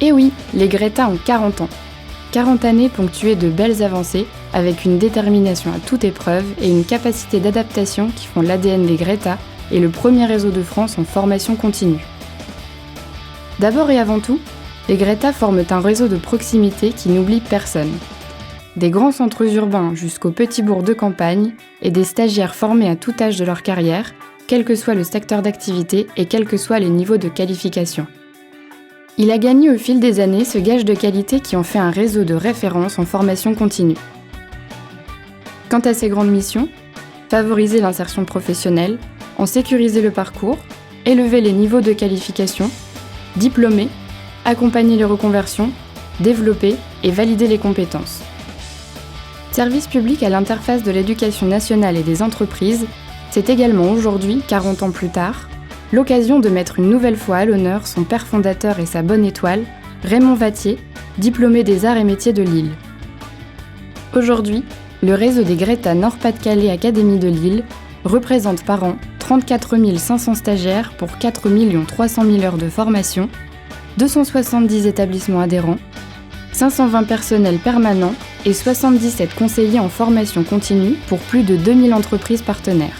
Et oui, les Greta ont 40 ans. 40 années ponctuées de belles avancées, avec une détermination à toute épreuve et une capacité d'adaptation qui font l'ADN des Greta et le premier réseau de France en formation continue. D'abord et avant tout, les Greta forment un réseau de proximité qui n'oublie personne. Des grands centres urbains jusqu'aux petits bourgs de campagne et des stagiaires formés à tout âge de leur carrière, quel que soit le secteur d'activité et quels que soient les niveaux de qualification. Il a gagné au fil des années ce gage de qualité qui en fait un réseau de référence en formation continue. Quant à ses grandes missions, favoriser l'insertion professionnelle, en sécuriser le parcours, élever les niveaux de qualification, diplômer, accompagner les reconversions, développer et valider les compétences. Service public à l'interface de l'éducation nationale et des entreprises, c'est également aujourd'hui, 40 ans plus tard, l'occasion de mettre une nouvelle fois à l'honneur son père fondateur et sa bonne étoile, Raymond Vattier, diplômé des Arts et Métiers de Lille. Aujourd'hui, le réseau des Greta Nord-Pas-de-Calais Académie de Lille représente par an 34 500 stagiaires pour 4 300 000 heures de formation, 270 établissements adhérents, 520 personnels permanents et 77 conseillers en formation continue pour plus de 2000 entreprises partenaires.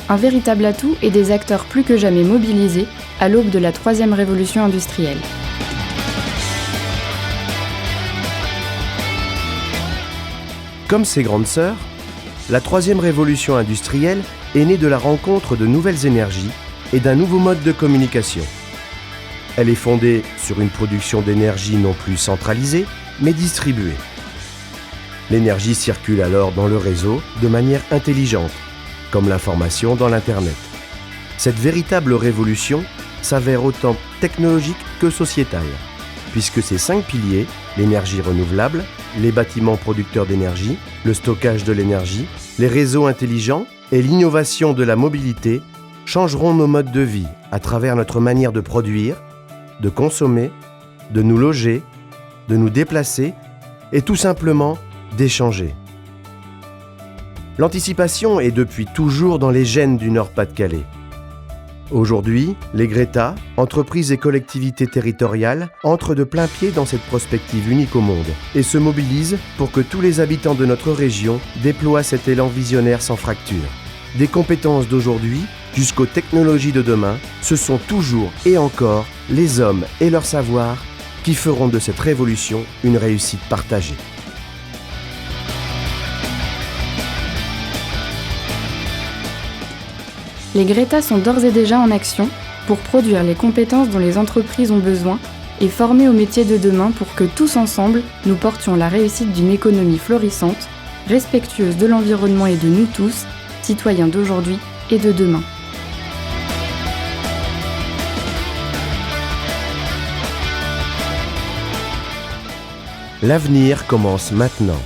Un véritable atout et des acteurs plus que jamais mobilisés à l'aube de la troisième révolution industrielle. Comme ses grandes sœurs, la troisième révolution industrielle est née de la rencontre de nouvelles énergies et d'un nouveau mode de communication. Elle est fondée sur une production d'énergie non plus centralisée, mais distribuée. L'énergie circule alors dans le réseau de manière intelligente, comme l'information dans l'Internet. Cette véritable révolution s'avère autant technologique que sociétale, puisque ces 5 piliers, l'énergie renouvelable, les bâtiments producteurs d'énergie, le stockage de l'énergie, les réseaux intelligents et l'innovation de la mobilité, changeront nos modes de vie à travers notre manière de produire, de consommer, de nous loger, de nous déplacer et tout simplement d'échanger. L'anticipation est depuis toujours dans les gènes du Nord-Pas-de-Calais. Aujourd'hui, les Greta, entreprises et collectivités territoriales, entrent de plein pied dans cette prospective unique au monde et se mobilisent pour que tous les habitants de notre région déploient cet élan visionnaire sans fracture. Des compétences d'aujourd'hui jusqu'aux technologies de demain, ce sont toujours et encore les hommes et leur savoir qui feront de cette révolution une réussite partagée. Les Greta sont d'ores et déjà en action pour produire les compétences dont les entreprises ont besoin et former aux métiers de demain pour que tous ensemble, nous portions la réussite d'une économie florissante, respectueuse de l'environnement et de nous tous, citoyens d'aujourd'hui et de demain. L'avenir commence maintenant.